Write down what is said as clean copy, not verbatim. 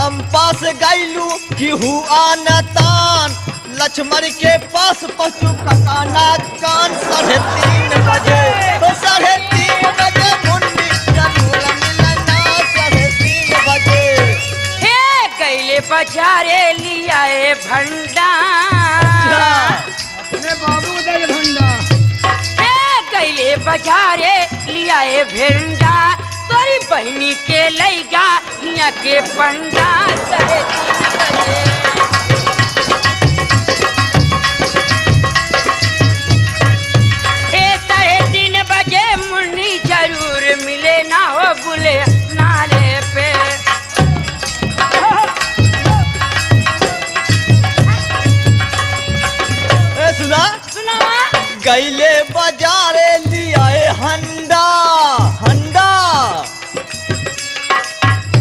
हम पास गैलू कि हुआ न तान लक्ष्मण के पास पशु कटाना कान 3:30 बजे तो 3:30 बजे मुंडी जरूर मिलना 3:30 बजे हे कैले बाजारे लियाए भंडार अपने बाबू दे भंडा हे कैले बाजारे लियाए भेंडा तोरी बहनी के लैगा हिया के पंडा 3:30